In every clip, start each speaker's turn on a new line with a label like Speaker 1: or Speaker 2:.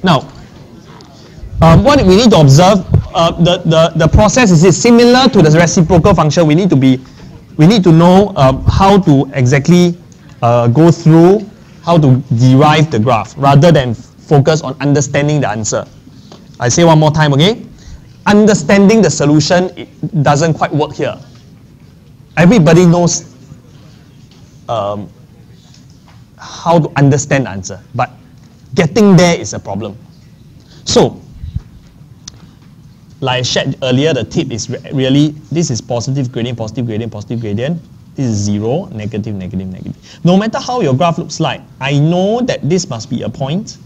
Speaker 1: Now, what we need to observe, the process is similar to the reciprocal function. We need to know how to exactly go through, how to derive the graph, rather than focus on understanding the answer. I say one more time, okay? Understanding the solution, it doesn't quite work here. Everybody knows how to understand the answer, but getting there is a problem. So, like I shared earlier, the tip is really, this is positive gradient, positive gradient, positive gradient. This is 0, negative, negative, negative. No matter how your graph looks like, I know that this must be a point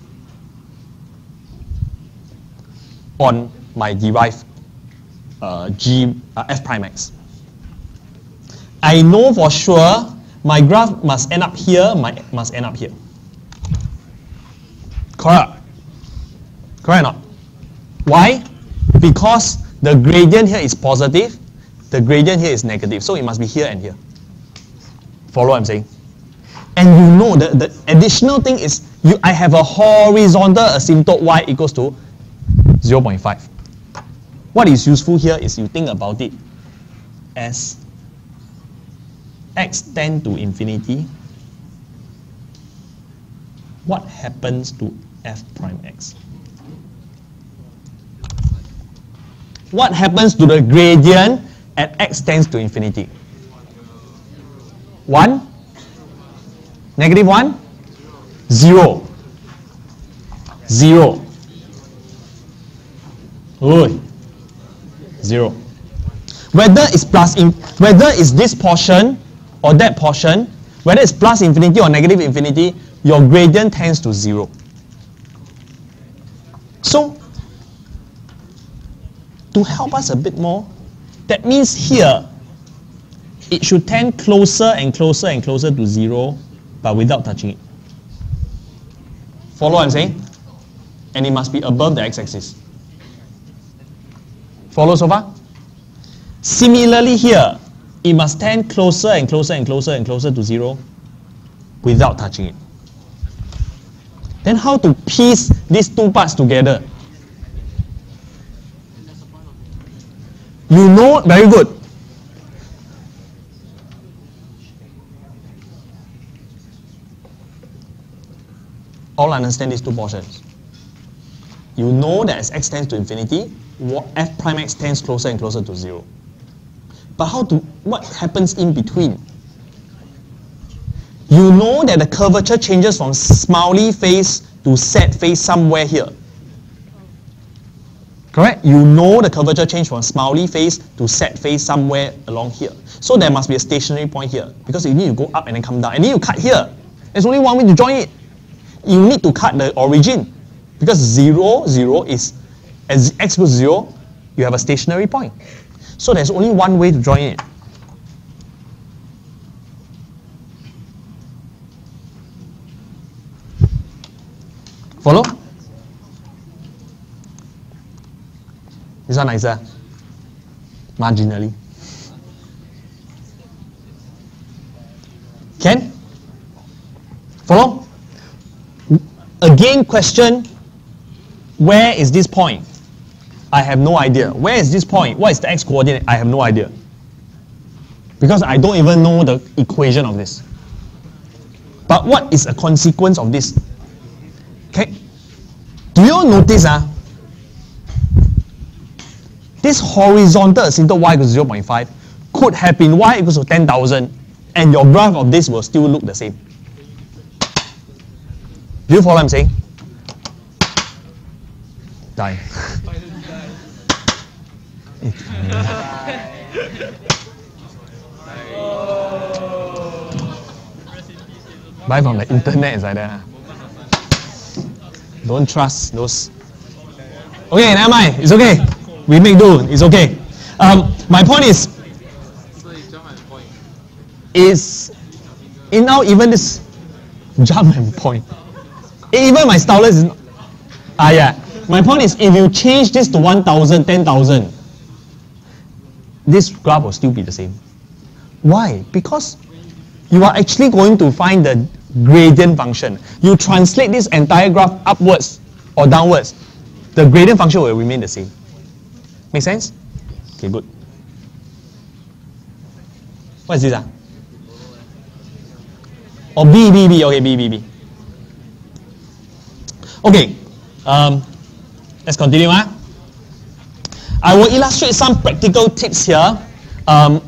Speaker 1: on my derived f prime x. I know for sure my graph must end up here, must end up here. Correct? Correct or not? Why? Because the gradient here is positive, the gradient here is negative, so it must be here and here. Follow what I'm saying? And you know the additional thing is I have a horizontal asymptote y equals to 0.5. What is useful here is you think about it as x tend to infinity. What happens to f prime x? What happens to the gradient at x tends to infinity? 1? Negative 1? 0. 0. Ooh. 0. Whether it's this portion or that portion, whether it's plus infinity or negative infinity, your gradient tends to 0. So, to help us a bit more, that means here, it should tend closer and closer and closer to 0, but without touching it. Follow what I'm saying? And it must be above the x-axis. Follow so far? Similarly here, it must tend closer and closer and closer and closer to 0 without touching it. Then how to piece these two parts together? You know, very good. All understand these two portions. You know that as x tends to infinity, f prime x tends closer and closer to 0. But what happens in between? You know that the curvature changes from smiley face to sad face somewhere here. Correct? You know the curvature change from smiley face to sad face somewhere along here. So there must be a stationary point here, because you need to go up and then come down. And then you cut here. There's only one way to join it. You need to cut the origin, because 0, 0 is, as x equals 0, you have a stationary point. So there's only one way to join it. Follow? This one nicer. Marginally. Can? Follow? Again, question, where is this point? I have no idea. Where is this point? What is the x-coordinate? I have no idea. Because I don't even know the equation of this. But what is a consequence of this? Okay. Do you all notice this horizontal asymptote y equals 0.5 could have been y equals to 10,000, and your graph of this will still look the same. Do you follow what I'm saying? Die. Buy from the internet is like that. Don't trust those. Okay, never mind. It's okay. We make do. It's okay. My point is now even this jump and point. Even my stylus is not. Yeah. My point is, if you change this to 1,000, 10,000, this graph will still be the same. Why? Because you are actually going to find the gradient function. You translate this entire graph upwards or downwards, the gradient function will remain the same. Make sense? Okay, good. What is this? Oh, B. Okay, B. Okay, let's continue. I will illustrate some practical tips here. How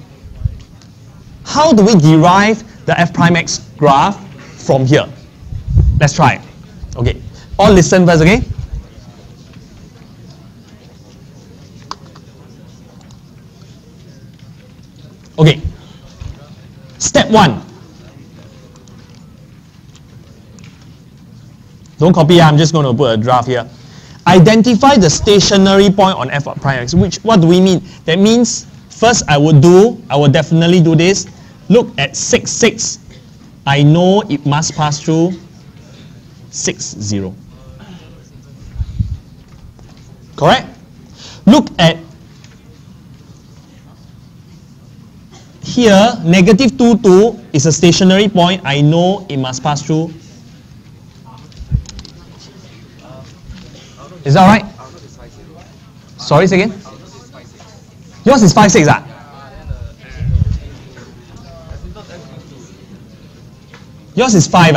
Speaker 1: do we derive the f prime x graph from here? Let's try it. Okay, all listen first, okay? Okay, step 1. Don't copy, I'm just going to put a draft here. Identify the stationary point on f prime x. What do we mean? That means, first I would definitely do this. Look at 6, 6. I know it must pass through 6, 0. Correct? Look at here, negative 2, 2 is a stationary point. I know it must pass through. Is that right? Sorry, say again? Yours is 5, 6, Yours is 5,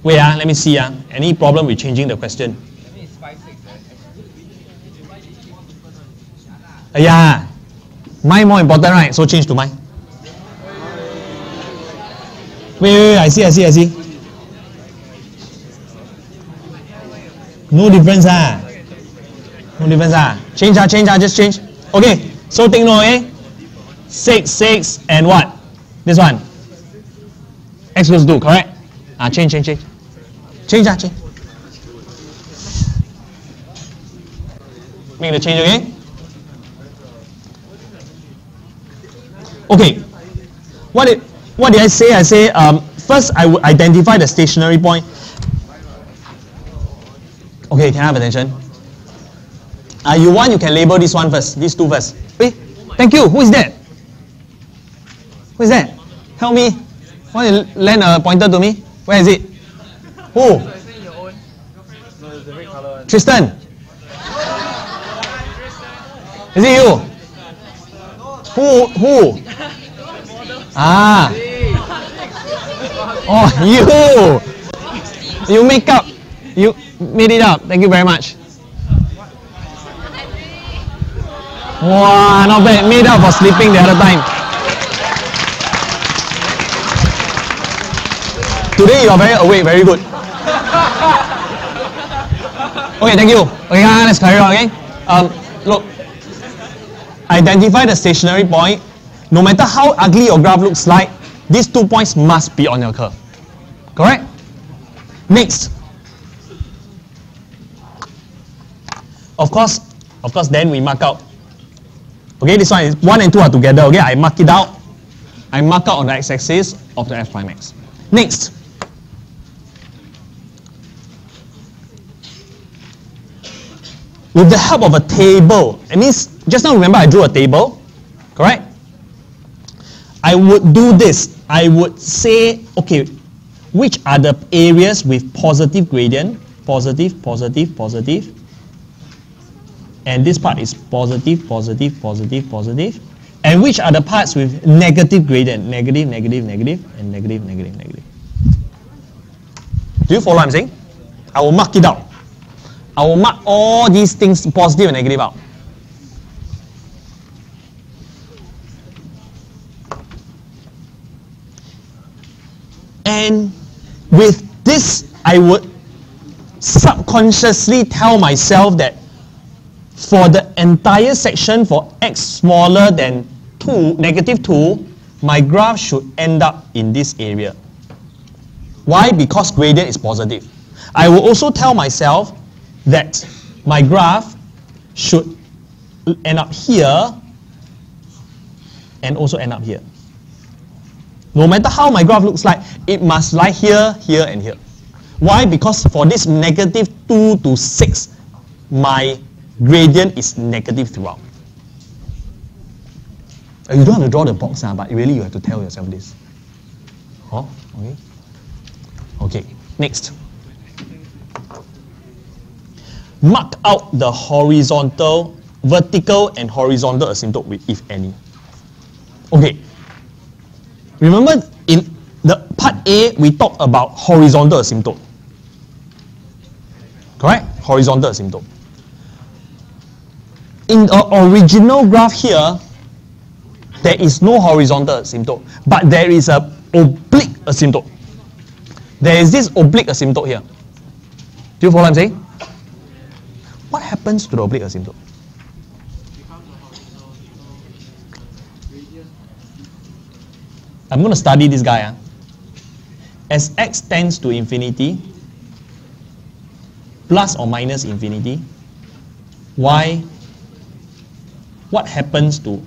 Speaker 1: Wait, let me see, Any problem with changing the question? Yeah. Mine more important, right? So change to mine. Wait, I see. No difference, No difference, Change, just change. Okay, so take note, 6, 6, and what? This one. X equals 2, correct? Change. Change. Make the change, okay? Okay. What did I say? I say, first I would identify the stationary point. Okay, can I have attention? You can label this one first, these two first. Wait, thank you. Who is that? Help me. Want to lend a pointer to me? Where is it? Who? Tristan. Is it you? Who? Oh, you make up. You made it up. Thank you very much. Wow, not bad. Made up for sleeping the other time. Today you are very awake. Very good. Okay, thank you. Okay, let's carry on again. Look. Identify the stationary point. No matter how ugly your graph looks like, these 2 points must be on your curve. Correct? Next. Of course, then we mark out. Okay, this one is 1 and 2 are together. Okay, I mark it out. I mark out on the x-axis of the f prime x. Next. With the help of a table, it means, just now remember I drew a table, correct? I would do this. I would say, okay, which are the areas with positive gradient, positive, and this part is positive, and which are the parts with negative gradient, negative, and negative. Do you follow what I'm saying? I will mark it out. I will mark all these things, positive and negative, out. And with this, I would subconsciously tell myself that for the entire section for x smaller than 2, negative 2, my graph should end up in this area. Why? Because gradient is positive. I will also tell myself that my graph should end up here and also end up here. No matter how my graph looks like, it must lie here, here, and here. Why? Because for this negative 2 to 6, my gradient is negative throughout. You don't have to draw the box, but really you have to tell yourself this. Oh, okay. Okay, next. Mark out the vertical and horizontal asymptote, if any. Okay. Remember in the part A, we talked about horizontal asymptote. Correct? Horizontal asymptote. In the original graph here, there is no horizontal asymptote, but there is an oblique asymptote. There is this oblique asymptote here. Do you follow what I'm saying? What happens to the oblique asymptote? I'm going to study this guy. As x tends to infinity, plus or minus infinity, what happens to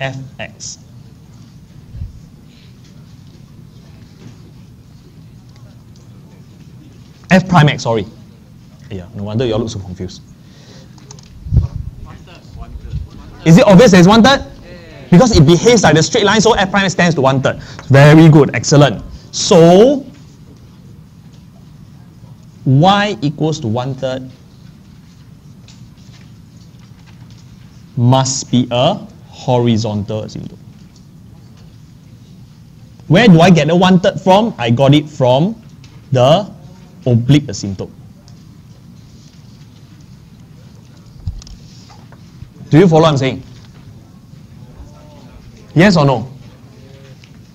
Speaker 1: fx? F prime x, sorry. Yeah, no wonder you all look so confused. Is it obvious there's 1/3? Because it behaves like a straight line, so f prime x tends to 1/3. Very good, excellent. So, y equals to 1/3 must be a horizontal asymptote. Where do I get the 1/3 from? I got it from the oblique asymptote. Do you follow what I'm saying? Yes or no?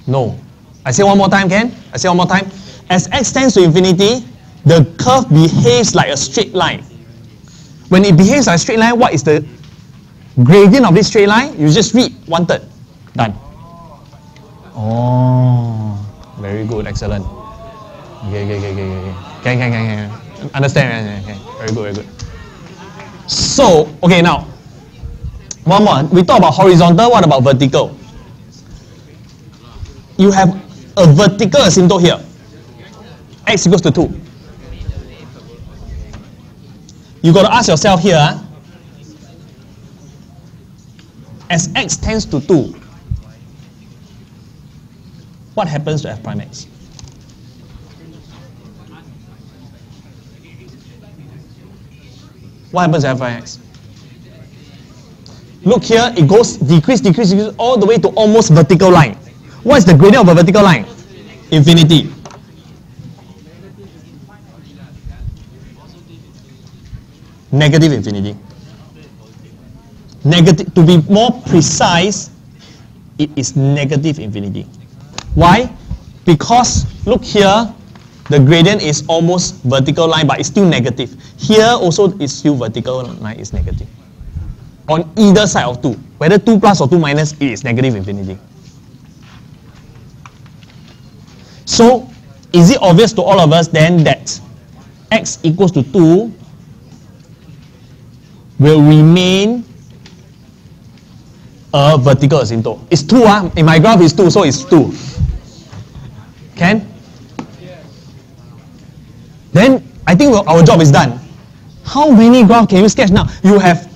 Speaker 1: No. I say one more time, Ken? I say one more time. As x tends to infinity, the curve behaves like a straight line. When it behaves like a straight line, what is the gradient of this straight line? You just read 1/3. Done. Oh, very good, excellent. Okay. Can. Understand? Okay. Very good. So, okay, now, one more. We talk about horizontal, what about vertical? You have a vertical asymptote here. X equals to 2. You got to ask yourself here, as x tends to 2, what happens to f prime x? What happens to f prime x? Look here, it goes decrease all the way to almost vertical line. What is the gradient of a vertical line? Infinity. Negative infinity. Negative, to be more precise, it is negative infinity. Why? Because look here, the gradient is almost vertical line, but it's still negative. Here also it's still vertical line is negative. On either side of 2, whether 2 plus or 2 minus, it is negative infinity. So, is it obvious to all of us then that x equals to 2 will remain a vertical asymptote? It's 2, in my graph it's 2, so it's 2. Can? Then, I think our job is done. How many graphs can you sketch now? You have,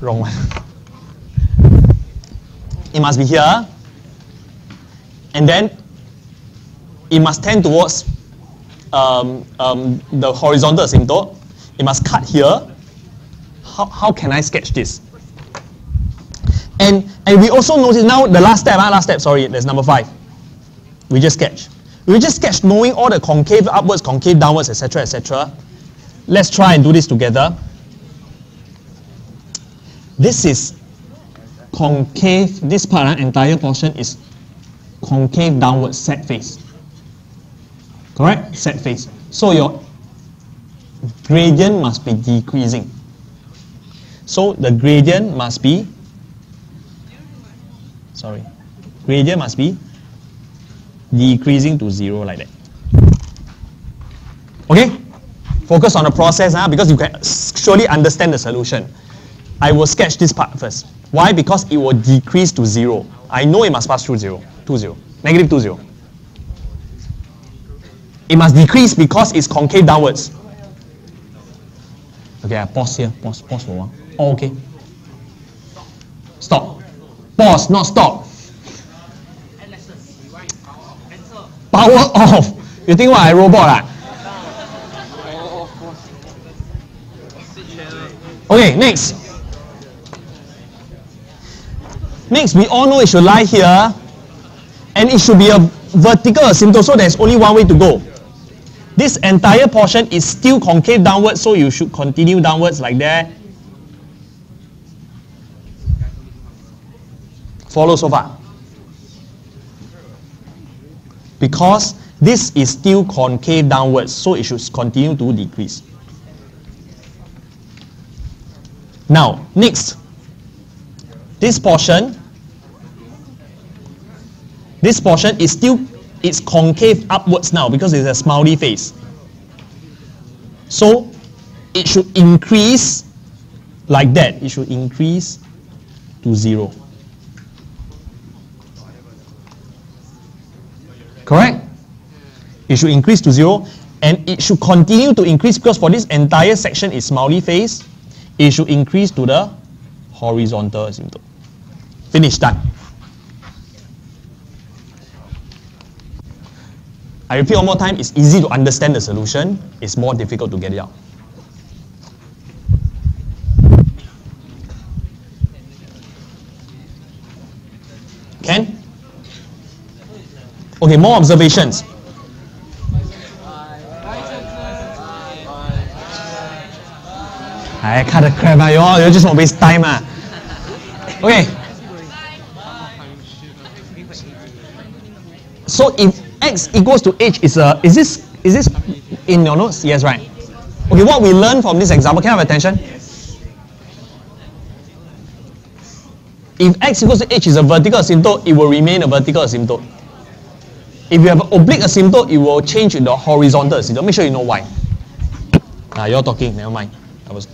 Speaker 1: wrong one. It must be here, and then it must tend towards the horizontal asymptote. It must cut here. How can I sketch this? And we also notice now the last step, sorry, there's number 5. We just sketch. We just sketch knowing all the concave upwards, concave downwards, etc., etc. Let's try and do this together. This is concave, this part, entire portion is concave downwards, set face. Correct? Set face. So your gradient must be decreasing. So the gradient must be, gradient must be decreasing to 0 like that. Okay? Focus on the process because you can surely understand the solution. I will sketch this part first. Why? Because it will decrease to 0. I know it must pass through 0. 2, 0. Negative 2, 0. It must decrease because it's concave downwards. Okay, I pause here. Pause for a while. Oh, okay. Stop. Pause, not stop. Power off. You think what, I robot ah? Okay, next. Next, we all know it should lie here, and it should be a vertical asymptote, so there's only one way to go. This entire portion is still concave downwards, so you should continue downwards like that. Follow so far? Because this is still concave downwards, so it should continue to decrease. Now, next. This portion is still, it's concave upwards now because it's a smiley face. So it should increase like that. It should increase to 0. Correct? It should increase to 0, and it should continue to increase because for this entire section is smiley face. It should increase to the horizontal asymptote. Finish, done. I repeat one more time, it's easy to understand the solution, it's more difficult to get it out. Can? Okay, more observations. I cut the crap, you just want to waste time. Okay. So if x equals to h is this in your notes? Yes, right. Okay, what we learned from this example, can I have attention? If x equals to h is a vertical asymptote, it will remain a vertical asymptote. If you have an oblique asymptote, it will change into a horizontal asymptote. Make sure you know why. You're talking, never mind. I was